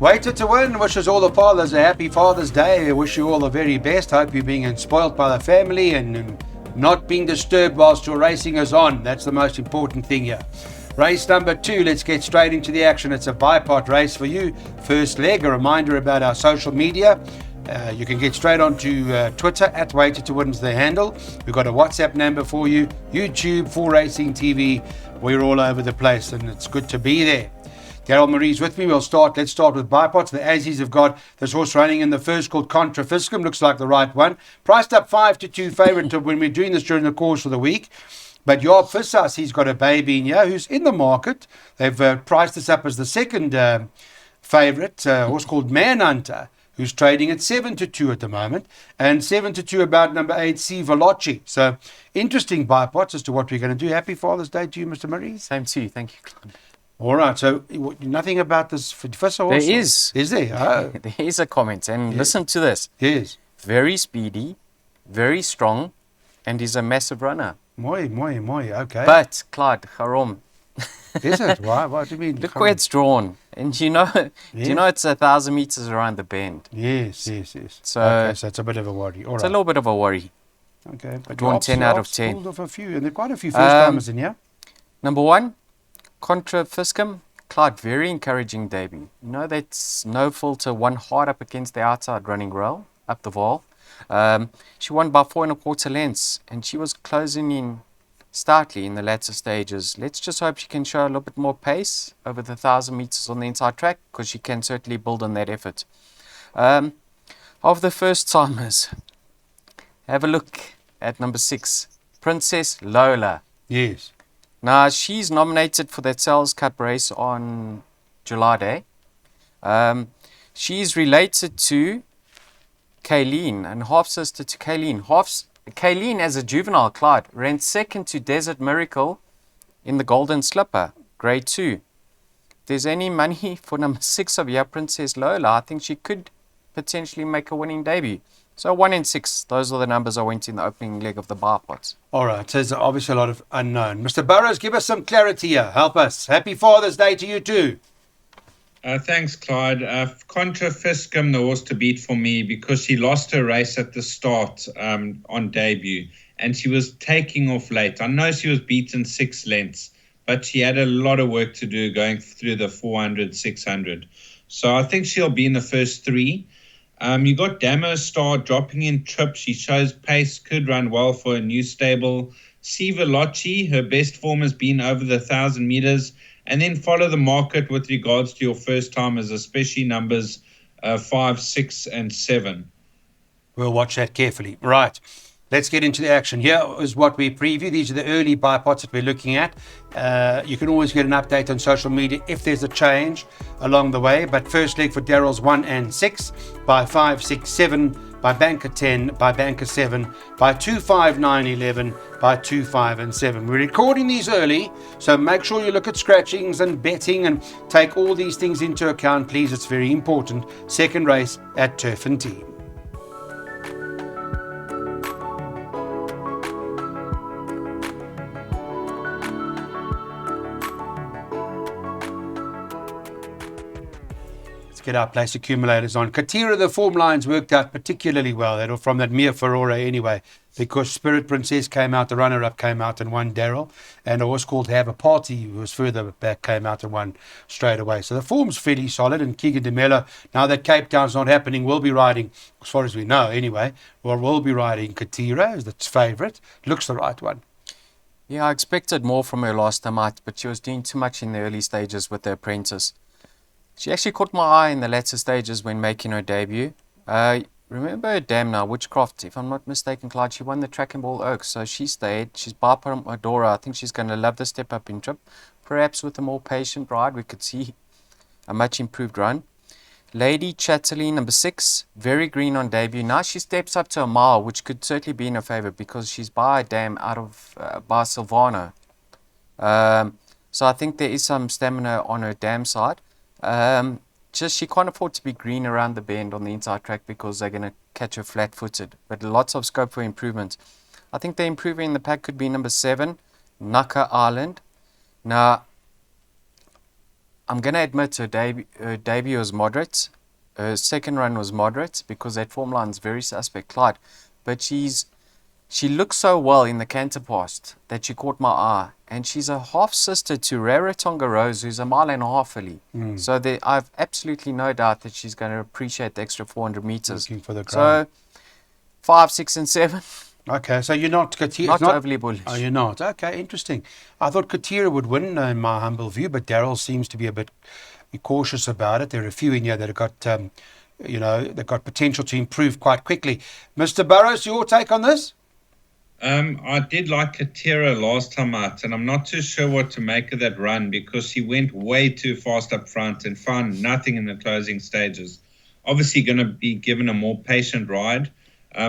Waited to Win wishes all the fathers a happy Father's Day. I wish you all the very best. Hope you're being spoiled by the family and not being disturbed whilst your racing is on. That's the most important thing here. Race number 2, let's get straight into the action. It's a bipod race for you. First leg, a reminder about our social media. You can get straight onto Twitter, at Waited to Win's the handle. We've got a WhatsApp number for you, YouTube, Full Racing TV. We're all over the place and it's good to be there. Daryl Marie's with me. Let's start with bipods. The Aussies have got this horse running in the first called Contra Fiscum. Looks like the right one. Priced up 5-2 favourite when we're doing this during the course of the week. But Job Fissas, he's got a baby in here who's in the market. They've priced this up as the second favourite, a horse called Manhunter, who's trading at 7-2 at the moment. And 7-2 about number 8, C. Veloci. So interesting bipods as to what we're going to do. Happy Father's Day to you, Mr. Marie. Same to you. Thank you, Clive. All right, so nothing about this Fissa horse? There is. Is there? Oh. There is a comment, and listen to this. Yes. Very speedy, very strong, and is a massive runner. Mooi, okay. But, Clyde, harom. Is it? Why? What do you mean? Look where it's drawn. And do you know it's 1,000 meters around the bend? Yes. So, okay, so it's a bit of a worry. All it's right. a little bit of a worry. Okay. But drawn 10 out of 10. Pulled off a few, and there are quite a few first-timers in here. Number 1. Contra Fiscum, Clyde, very encouraging debut. You know, that's no filter, one hard up against the outside running rail, up the wall. She won by 4 1/4 lengths, and she was closing in stoutly in the latter stages. Let's just hope she can show a little bit more pace over the 1,000 meters on the inside track, because she can certainly build on that effort. Of the first timers, have a look at number 6, Princess Lola. Yes. Now, she's nominated for that Sales Cup race on July Day. She's related to Kayleen and half-sister to Kayleen. Kayleen, as a juvenile, Clyde, ran second to Desert Miracle in the Golden Slipper, grade 2. If there's any money for number 6 of your Princess Lola, I think she could potentially make a winning debut. So 1 and 6, those are the numbers I went in the opening leg of the bipods. All right, so there's obviously a lot of unknown. Mr. Burrows, give us some clarity here. Help us. Happy Father's Day to you too. Thanks, Clyde. Contra Fiscum, the horse to beat for me, because she lost her race at the start on debut, and she was taking off late. I know she was beaten 6 lengths, but she had a lot of work to do going through the 400, 600. So I think she'll be in the first 3. You got Damo Star dropping in trip. She shows pace, could run well for a new stable. C. Veloci, her best form has been over the 1,000 meters. And then follow the market with regards to your first timers, especially numbers 5, 6, and 7. We'll watch that carefully. Right. Let's get into the action. Here is what we preview. These are the early bipods that we're looking at. You can always get an update on social media if there's a change along the way. But first leg for Daryl's 1 and 6, by 5, 6, 7, by banker 10, by banker 7, by 2, 5, 9, 11, by 2, 5, and 7. We're recording these early, so make sure you look at scratchings and betting and take all these things into account, please. It's very important. Second race at Turffontein. Get our place accumulators on. Katira, the form lines worked out particularly well. They were from that Mia Furore anyway, because Spirit Princess came out, the runner-up came out and won Daryl, and a horse called Have a Party, who was further back, came out and won straight away. So the form's fairly solid, and Keegan de Mello, now that Cape Town's not happening, will be riding, as far as we know anyway, will be riding Katira as its favourite. Looks the right one. Yeah, I expected more from her last time out, but she was doing too much in the early stages with the apprentice. She actually caught my eye in the latter stages when making her debut. Remember her dam now, Witchcraft, if I'm not mistaken, Clyde, she won the Track and Ball Oaks, so she stayed. She's by Pomodoro. I think she's going to love the step up in trip. Perhaps with a more patient ride, we could see a much improved run. Lady Chatterley, number 6, very green on debut. Now she steps up to a mile, which could certainly be in her favour because she's by a dam out of by Silvano. So I think there is some stamina on her dam side. Just she can't afford to be green around the bend on the inside track because they're going to catch her flat-footed. But lots of scope for improvement. I think the improver in the pack could be number 7, Naka Island. Now, I'm going to admit her debut was moderate. Her second run was moderate because that form line's very suspect, Clyde. But she looks so well in the canter past that she caught my eye. And she's a half-sister to Rarotonga Rose, who's a mile and a half filly. So I've absolutely no doubt that she's going to appreciate the extra 400 meters. Looking for the crown. So 5, 6, and 7. Okay, so you're not Katira. Not overly bullish. Oh, you're not. Okay, interesting. I thought Katira would win, in my humble view, but Daryl seems to be a bit cautious about it. There are a few in here that have got, they've got potential to improve quite quickly. Mr. Burrows, your take on this? I did like Katira last time out, and I'm not too sure what to make of that run because he went way too fast up front and found nothing in the closing stages. Obviously going to be given a more patient ride.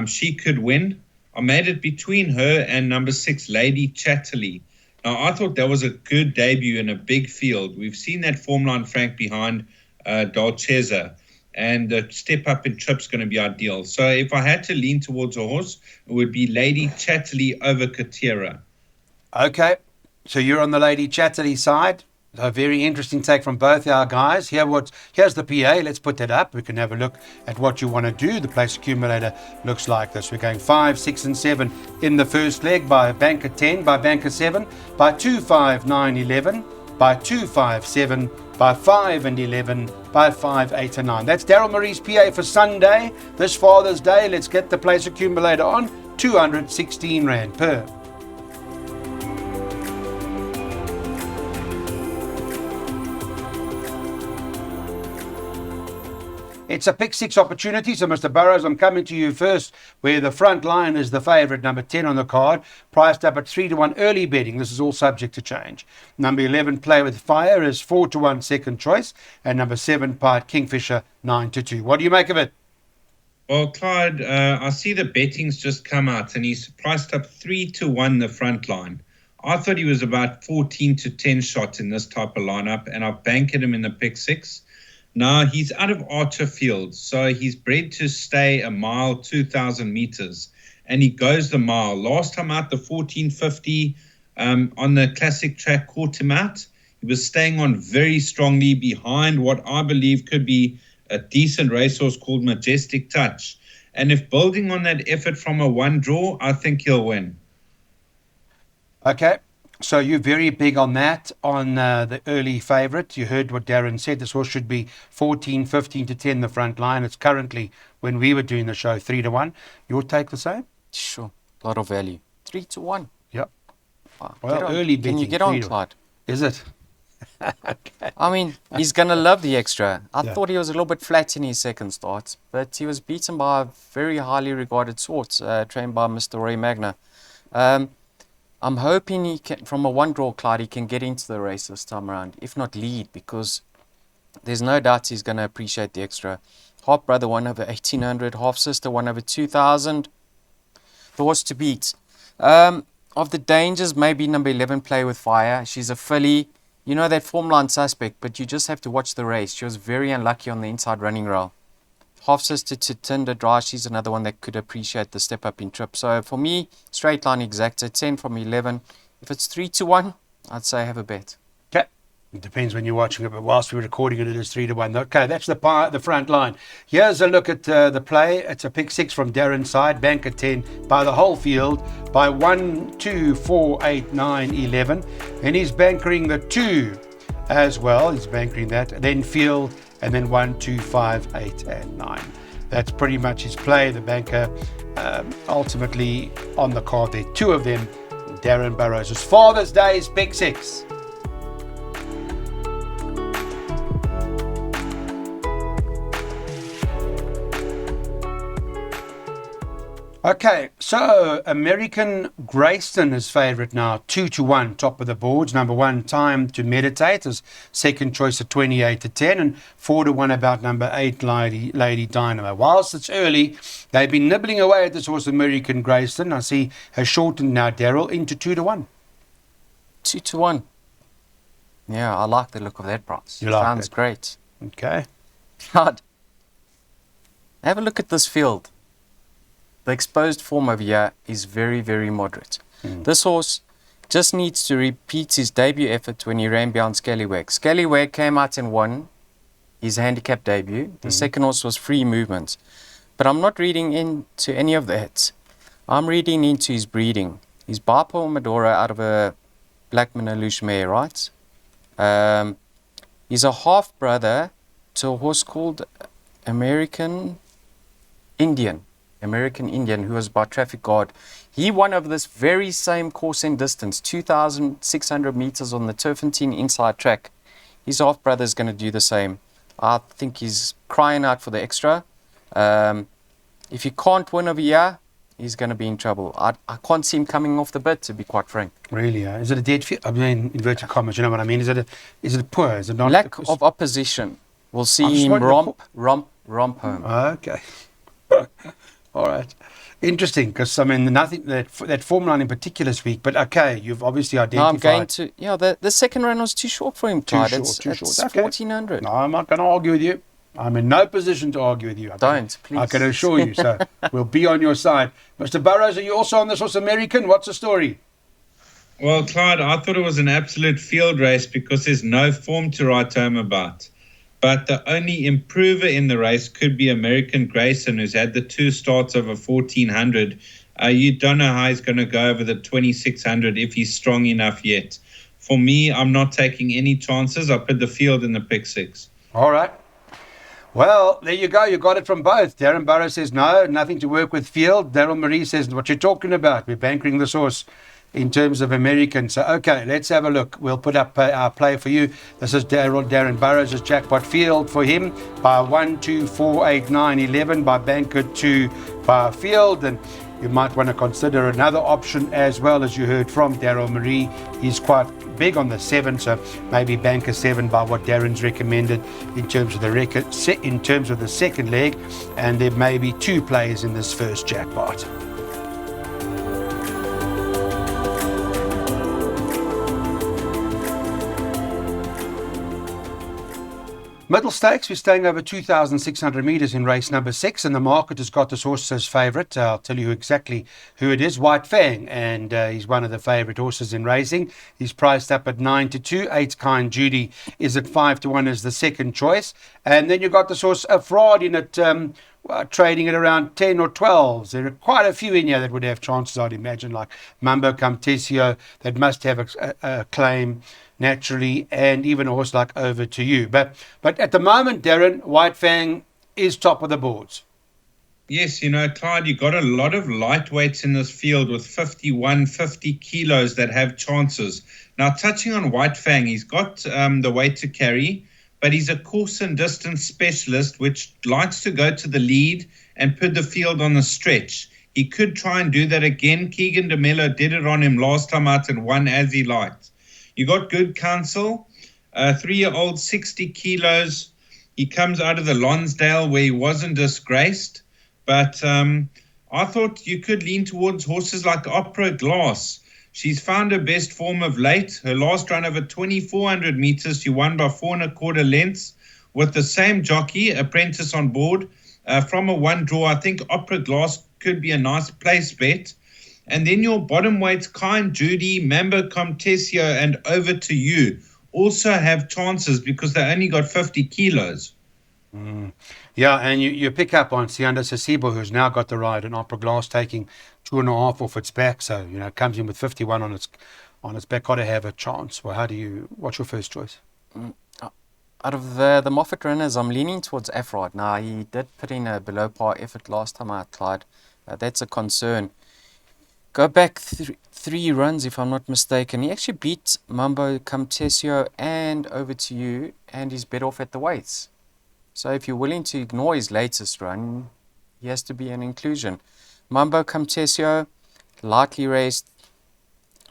She could win. I made it between her and number 6, Lady Chatterley. Now, I thought that was a good debut in a big field. We've seen that form line Frank behind Dolcezza, and the step up in trip's going to be ideal. So if I had to lean towards a horse, it would be Lady Chatterley over Katira. Okay, so you're on the Lady Chatterley side. A very interesting take from both our guys. Here's the PA. Let's put that up. We can have a look at what you want to do. The place accumulator looks like this. We're going 5, 6, and 7 in the first leg by banker 10, by banker 7, by 2, 5, 9, 11, by 2, 5, 7, by 5 and 11, by 5, 8 and 9. That's Daryl Marie's PA for Sunday, this Father's Day. Let's get the place accumulator on. 216 Rand per. It's a pick 6 opportunity, so Mr. Burrows, I'm coming to you first, where the front line is the favourite, number 10 on the card, priced up at 3-1 early betting. This is all subject to change. Number 11, Play With Fire, is 4-1 second choice, and number 7, Pied Kingfisher, 9-2. What do you make of it? Well, Clyde, I see the betting's just come out, and he's priced up 3-1 the front line. I thought he was about 14-10 shot in this type of lineup, and I've banked him in the pick 6. Now, he's out of Archer Field, so he's bred to stay a mile, 2,000 meters, and he goes the mile. Last time out, the 1450 on the classic track caught him out. He was staying on very strongly behind what I believe could be a decent racehorse called Majestic Touch. And if building on that effort from a one draw, I think he'll win. Okay. So you're very big on that, on the early favourite. You heard what Darren said. This horse should be 14, 15-10 the front line. It's currently, when we were doing the show, 3-1. Your take the same? Sure. A lot of value. 3-1. Yep. Wow. Well, early betting. Can you get on, Clyde? Is it? Okay. I mean, he's going to love the extra. I Yeah. thought he was a little bit flat in his second start, but he was beaten by a very highly regarded sort, trained by Mr. Roy Magna. I'm hoping he can, from a one-draw, Clyde, he can get into the race this time around, if not lead, because there's no doubt he's going to appreciate the extra. Half brother 1 over 1800, half sister 1 over 2000. The horse to beat. Of the dangers, maybe number 11, Play With Fire. She's a filly. You know that form line suspect, but you just have to watch the race. She was very unlucky on the inside running rail. Half sister to Tinder Dry, she's another one that could appreciate the step up in trip. So for me, straight line exacta, 10 from 11. If it's 3-1, I'd say have a bet. Okay. It depends when you're watching it, but whilst we're recording it, it is 3-1. Okay, that's the front line. Here's a look at the play. It's a pick 6 from Darren's side, bank at 10 by the whole field, by 1, 2, 4, 8, 9, 11. And he's bankering the 2 as well. He's bankering that. Then field, and then 1, 2, 5, 8, and 9. That's pretty much his play. The banker ultimately on the card there. 2 of them, Darren Burrows. It's Father's Day is pick 6. Okay, so American Grayston is favourite now, 2-1, top of the boards. Number 1, Time to Meditate is second choice at 28-10, and 4-1 about number 8, Lady Dynamo. Whilst it's early, they've been nibbling away at this horse, American Grayston. I see has shortened now, Daryl, into 2-1. 2-1. Yeah, I like the look of that price. You like Sounds it? great. Okay. God. Have a look at this field. The exposed form over here is very, very moderate. This horse just needs to repeat his debut effort when he ran beyond Scallywag. Scallywag came out and won his handicap debut. The second horse was Free Movement. But I'm not reading into any of that. I'm reading into his breeding. He's Bipole Medora out of a Black Manalush mare, right? He's a half-brother to a horse called American Indian, who was by Traffic Guard. He won over this very same course and distance, 2,600 meters on the turffontein inside track. His half-brother is going to do the same. I think he's crying out for the extra. If he can't win over here, he's going to be in trouble. I can't see him coming off the bit, to be quite frank. Really? Is it a dead field? I mean, inverted commas, you know what I mean? Is it poor? Is it not? Lack of opposition. We'll see him romp home. Okay. All right. Interesting, because I mean, nothing that form line in particular is weak, but okay, you've obviously identified. No, I'm going to, the second run was too short for him, Clyde. It's short. It's Okay. 1,400. No, I'm not going to argue with you. I'm in no position to argue with you. Please. I can assure you, so we'll be on your side. Mr. Burrows, are you also on this horse American? What's the story? Well, Clyde, I thought it was an absolute field race because there's no form to write home about. But the only improver in the race could be American Grayson, who's had the 2 starts over 1,400. You don't know how he's going to go over the 2,600 if he's strong enough yet. For me, I'm not taking any chances. I put the field in the pick 6. All right. Well, there you go. You got it from both. Darren Burrow says no, nothing to work with field. Daryl Marie says what you're talking about. We're bankering the source in terms of American. So, okay, let's have a look. We'll put up our play for you. This is Darren Burrows' jackpot field for him by 1, 2, 4, 8, 9, 11 by banker 2 by field. And you might want to consider another option as well, as you heard from Daryl Marie. He's quite big on the 7, so maybe banker 7 by what Darren's recommended in terms of the second leg. And there may be 2 plays in this first jackpot. Middle Stakes, we're staying over 2,600 metres in race number 6, and the market has got this horse as favourite. I'll tell you exactly who it is, White Fang, and he's one of the favourite horses in racing. He's priced up at 9-2. 8 Kind Judy is at 5-1 as the second choice. And then you've got this horse, a fraud in it, trading at around 10 or 12. There are quite a few in here that would have chances, I'd imagine, like Mambo Camtesio, that must have a claim naturally, and even a horse like Over to You. But at the moment, Darren, White Fang is top of the boards. Yes, Clyde, you got a lot of lightweights in this field with 51, 50 kilos that have chances. Now, touching on White Fang, he's got the weight to carry, but he's a course and distance specialist, which likes to go to the lead and put the field on the stretch. He could try and do that again. Keegan DeMello did it on him last time out and won as he liked. You got Good Counsel, 3-year-old, 60 kilos. He comes out of the Lonsdale where he wasn't disgraced. But I thought you could lean towards horses like Opera Glass. She's found her best form of late. Her last run over 2,400 meters, she won by 4 1/4 lengths with the same jockey, apprentice on board. From a 1 draw, I think Opera Glass could be a nice place bet. And then your bottom weights, Kind Judy, Mambo Comtesio, and Over to You also have chances because they only got 50 kilos. Yeah, and you pick up on Sianda Sasibo, who's now got the ride, and Opera Glass taking 2.5 off its back. So, it comes in with 51 on its back. Got to have a chance. Well, what's your first choice? Out of the Moffat runners, I'm leaning towards Afrod. Now, he did put in a below par effort last time out, Clyde. That's a concern. Go back 3 runs, if I'm not mistaken. He actually beat Mambo Camtesio and Over to You, and he's better off at the weights. So if you're willing to ignore his latest run, he has to be an inclusion. Mambo Camtesio, lightly raced,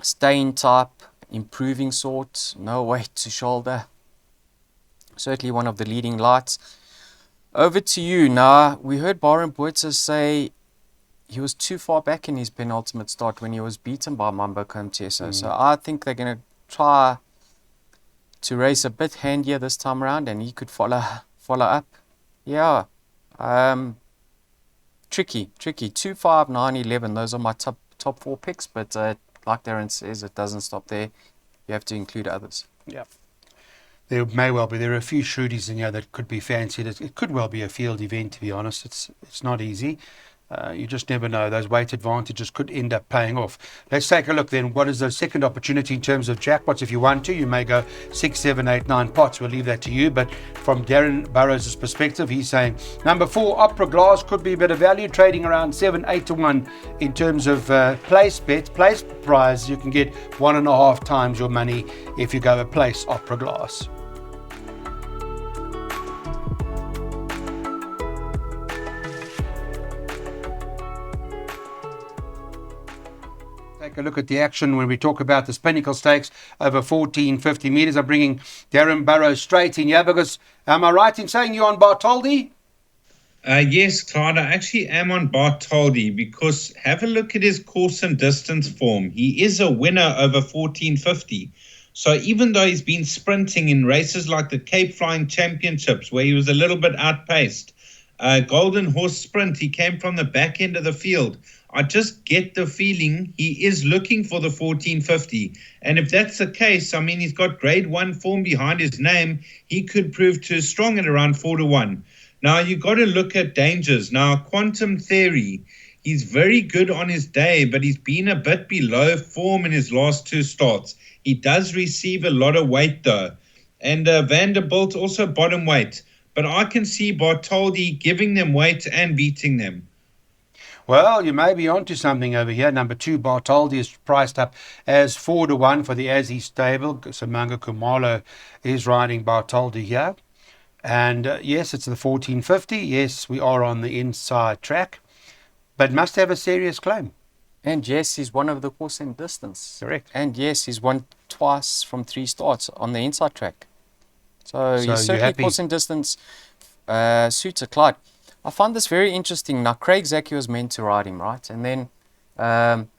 staying type, improving sort, no weight to shoulder. Certainly one of the leading lights. Over to You. Now, we heard Baron Boitzer say he was too far back in his penultimate start when he was beaten by Mambo Camtesio. So I think they're going to try to race a bit handier this time around, and he could follow up. Yeah. Tricky. 2, 5, 9, 11. Those are my top 4 picks, but like Darren says, it doesn't stop there. You have to include others. Yeah. There may well be. There are a few shooties in here that could be fancied. It could well be a field event, to be honest. It's not easy. You just never know. Those weight advantages could end up paying off. Let's take a look then. What is the second opportunity in terms of jackpots? If you want to, you may go 6, 7, 8, 9 pots. We'll leave that to you. But from Darren Burrows' perspective, he's saying number 4, Opera Glass could be a bit of value, trading around 7, 8 to 1 in terms of place bets. Place prize, you can get 1.5 times your money if you go a place Opera Glass. Take a look at the action when we talk about the Pinnacle Stakes over 1450 metres. I'm bringing Darren Burrows straight in here because, am I right in saying you're on Bartholdi? Yes, Clyde, I actually am on Bartholdi because have a look at his course and distance form. He is a winner over 1450. So even though he's been sprinting in races like the Cape Flying Championships where he was a little bit outpaced, Golden Horse Sprint, he came from the back end of the field. I just get the feeling he is looking for the 1450. And if that's the case, I mean, he's got grade 1 form behind his name. He could prove too strong at around 4 to 1. Now, you've got to look at dangers. Now, Quantum Theory, he's very good on his day, but he's been a bit below form in his last 2 starts. He does receive a lot of weight, though. And Vanderbilt also bottom weight. But I can see Bartholdi giving them weight and beating them. Well, you may be onto something over here. Number 2, Bartholdi is priced up as 4 to 1 for the Aussie stable. Samanga Kumalo is riding Bartholdi here. And yes, it's the 1450. Yes, we are on the inside track, but must have a serious claim. And yes, he's one of the course and distance. Correct. And yes, he's won twice from 3 starts on the inside track. So he's certainly course and distance suits a Clyde. I find this very interesting. Now, Craig Zaki was meant to ride him, right? And then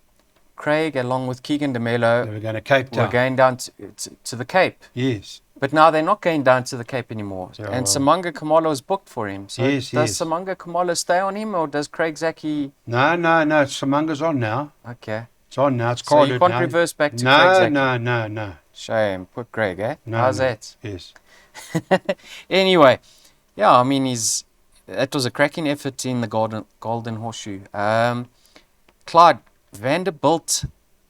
Craig, along with Keegan DeMello, We're going to Cape Town. were going down to the Cape. Yes. But now they're not going down to the Cape anymore. So, and Samanga Kumalo is booked for him. So yes, does Samanga Kumalo stay on him, or does Craig Zaki... No. Samanga's on now. Okay. It's on now. It's So carded you can't now. reverse back to Craig Zaki? No. Shame. Put Craig, eh? No, How's no. that? Yes. Anyway, yeah, I mean, that was a cracking effort in the Golden Horseshoe. Clyde, Vanderbilt,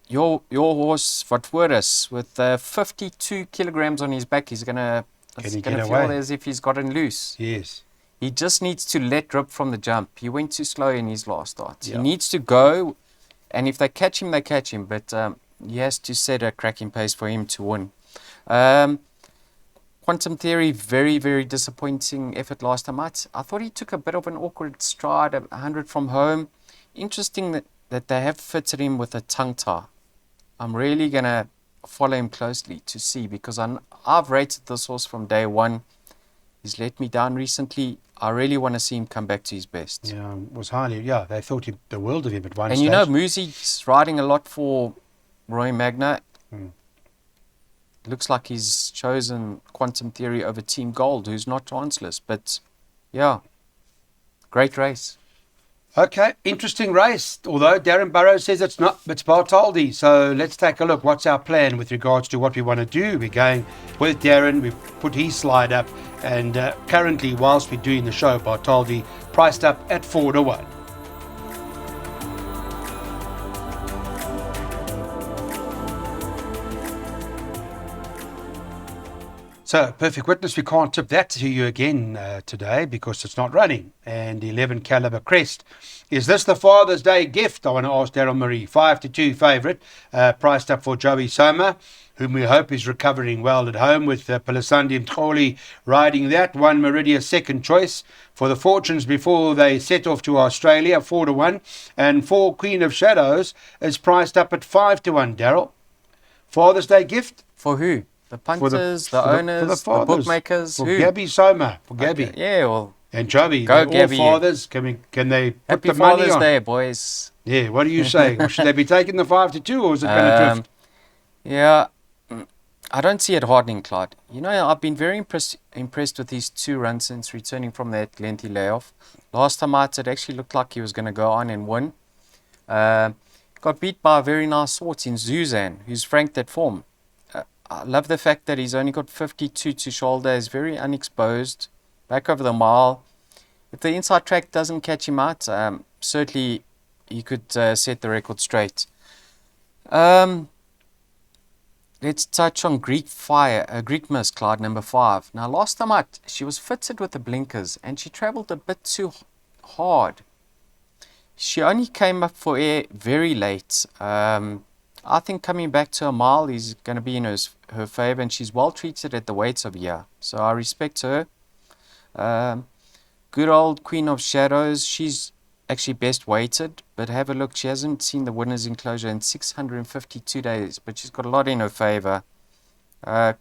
your horse, Vatworis, with 52 kilograms on his back, he's going to feel as if he's gotten loose. Yes. He just needs to let rip from the jump. He went too slow in his last start. Yeah. He needs to go, and if they catch him, they catch him. But he has to set a cracking pace for him to win. Quantum Theory, very, very disappointing effort last time out. I thought he took a bit of an awkward stride, 100 from home. Interesting that they have fitted him with a tongue tie. I'm really going to follow him closely to see, because I've rated this horse from day one. He's let me down recently. I really want to see him come back to his best. Yeah, was highly. Yeah, they thought the world of him at one And stage. you know, Musi's riding a lot for Roy Magna. Looks like he's chosen Quantum Theory over Team Gold, who's not chanceless. But yeah, great race. Okay, interesting race. Although Darren Burrows says it's not, it's Bartholdi. So let's take a look. What's our plan with regards to what we want to do? We're going with Darren. We've put his slide up. And currently, whilst we're doing the show, Bartholdi priced up at 4 to 1. So, Perfect Witness, we can't tip that to you again today because it's not running. And 11 Caliber Crest. Is this the Father's Day gift? I want to ask Daryl Marie. 5 to 2 favourite, priced up for Joey Soma, whom we hope is recovering well at home, with Pelisandi Mtoli riding that. 1 Meridia second choice for the Fortunes before they set off to Australia, 4 to 1. And 4 Queen of Shadows is priced up at 5 to 1, Daryl. Father's Day gift? For who? The punters, the owners, the bookmakers, for who? Gabby Soma, for Gabby. Okay. Yeah, well, And Joey, Go, they're all Gabby. fathers. Can they put happy the money Father's on? Day, boys. Yeah, what do you say? Should they be taking the 5 to 2, or is it going to drift? Yeah, I don't see it hardening, Clyde. You know, I've been very impressed with his 2 runs since returning from that lengthy layoff. Last time out, it actually looked like he was going to go on and win. got beat by a very nice horse in Zuzan, who's franked at form. I love the fact that he's only got 52 to shoulder. He's very unexposed, back over the mile. If the inside track doesn't catch him out, certainly he could set the record straight. Let's touch on Greek Mist, Clyde, number 5. Now, last time she was fitted with the blinkers and she travelled a bit too hard. She only came up for air very late. I think coming back to a mile is going to be in her favour, and she's well treated at the weights of here. So I respect her. Good old Queen of Shadows. She's actually best weighted, but have a look. She hasn't seen the winner's enclosure in 652 days, but she's got a lot in her favour.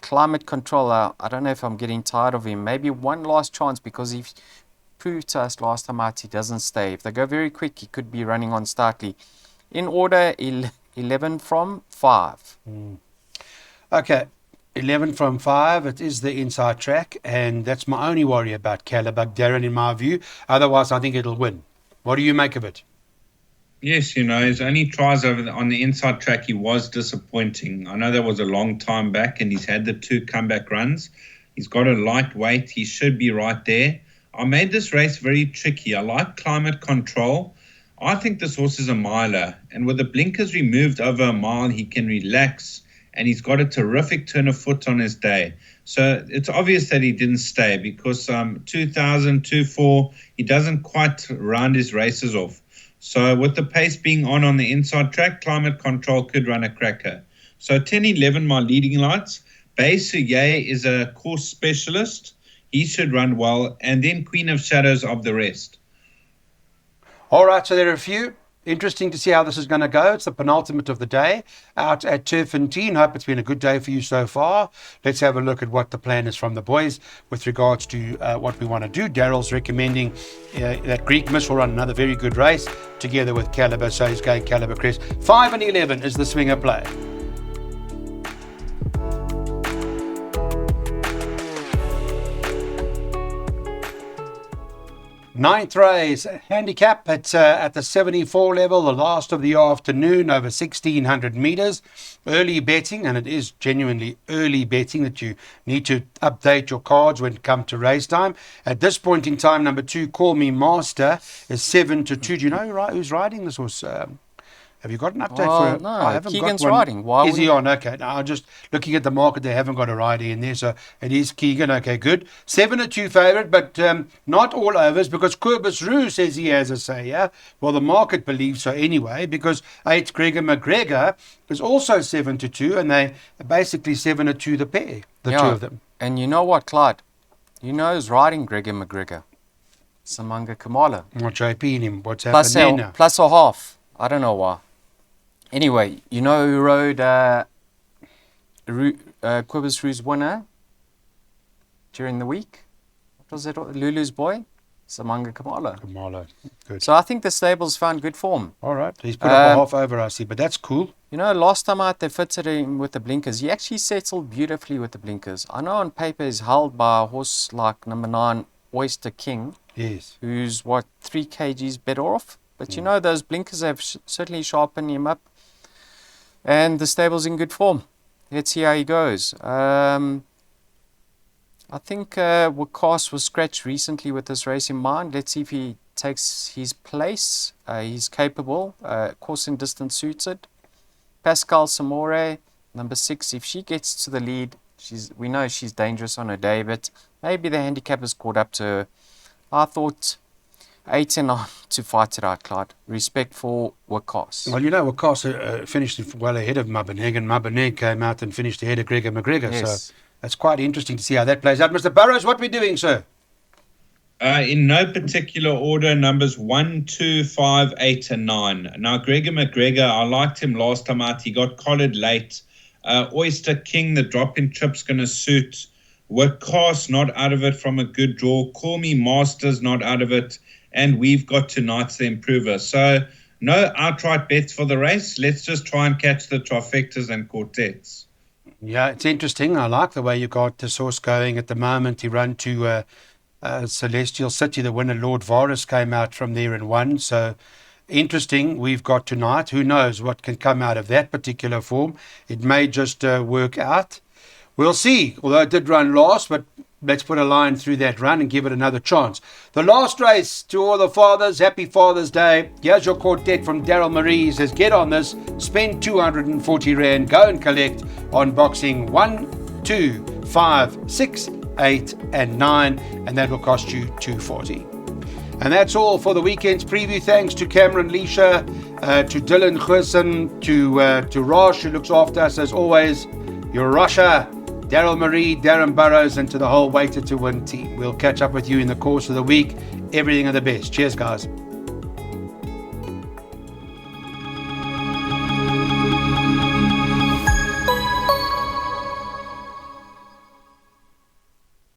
Climate Control, I don't know if I'm getting tired of him. Maybe one last chance, because he proved to us last time out he doesn't stay. If they go very quick, he could be running on starkly. In order, 11 from 5. Okay, 11 from 5. It is the inside track, and that's my only worry about Calibug, Darren, in my view. Otherwise, I think it'll win. What do you make of it? Yes, his only tries on the inside track, he was disappointing. I know that was a long time back, and he's had the 2 comeback runs. He's got a light weight. He should be right there. I made this race very tricky. I like Climate Control. I think this horse is a miler, and with the blinkers removed over a mile, he can relax, and he's got a terrific turn of foot on his day. So it's obvious that he didn't stay, because 2000, 2004, he doesn't quite round his races off. So with the pace being on the inside track, Climate Control could run a cracker. So 10-11, my leading lights. Baisuye is a course specialist. He should run well. And then Queen of Shadows of the rest. All right, so there are a few. Interesting to see how this is going to go. It's the penultimate of the day out at Turffontein. Hope it's been a good day for you so far. Let's have a look at what the plan is from the boys with regards to what we want to do. Daryl's recommending that Greek Mist will run another very good race together with Caliber, so he's going Caliber Crest. 5 and 11 is the swinger play. 9th race, handicap at the 74 level, the last of the afternoon, over 1,600 metres. Early betting, and it is genuinely early betting that you need to update your cards when it comes to race time. At this point in time, number 2, Call Me Master, is 7-2. Do you know who's riding this horse? Have you got an update for it? No, I haven't Keegan's got one. riding. Why is he on? Okay. Now, I'm just looking at the market. They haven't got a rider in there, so it is Keegan. Okay, good. 7-2 favourite, but not all overs, because Querbus Rue says he has a say, yeah? Well, the market believes so anyway, because 8 Gregor McGregor is also 7-2, and they basically 7-2 the pair, the two of them. And you know what, Clyde? You know who's riding Gregor McGregor? Samanga Kamala. What JP in him? What's happening there now? Plus a half. I don't know why. Anyway, you know who rode Querbus Rue's winner during the week? What was it? Lulu's boy? Samanga Kamala. Kamala. Good. So I think the stable's found good form. All right. He's put up a half over, I see, but that's cool. You know, last time out they fitted him with the blinkers. He actually settled beautifully with the blinkers. I know on paper he's held by a horse like number 9, Oyster King. Yes. Who's, 3 kgs better off? But you know, those blinkers have certainly sharpened him up. And the stable's in good form. Let's see how he goes. I think Wakas was scratched recently with this race in mind. Let's see if he takes his place. He's capable. Course and distance suited. Pascal Samore, number 6. If she gets to the lead, we know she's dangerous on her day, but maybe the handicap has caught up to her. I thought 8 and 9 to fight it out, Clyde. Respect for Wakas. Well, you know, Wakas finished well ahead of Maboneg, and Maboneg came out and finished ahead of Gregor McGregor. Yes. So that's quite interesting to see how that plays out. Mr. Burrows, what are we doing, sir? In no particular order, numbers 1, 2, 5, 8, and 9. Now, Gregor McGregor, I liked him last time out. He got collared late. Oyster King, the drop-in trip's going to suit. Wakas not out of it from a good draw. Call Me Masters not out of it. And we've got tonight's the improver. So no outright bets for the race. Let's just try and catch the trifectas and quartets. Yeah, it's interesting. I like the way you got this horse going at the moment. He ran to Celestial City. The winner, Lord Varus, came out from there and won. So interesting we've got tonight. Who knows what can come out of that particular form? It may just work out. We'll see, although it did run last, but let's put a line through that run and give it another chance. The last race, to all the fathers, happy Father's Day. Here's your quartet from Daryl Marie. He says, get on this, spend 240 Rand, go and collect on boxing 1, 2, 5, 6, 8 and 9, and that will cost you 240. And that's all for the weekend's preview. Thanks to Cameron Leisha, to Dylan Gerson, to Rosh, who looks after us as always, your Russia, Daryl Marie, Darren Burrows, and to the whole Waiter to Win team. We'll catch up with you in the course of the week. Everything of the best. Cheers, guys.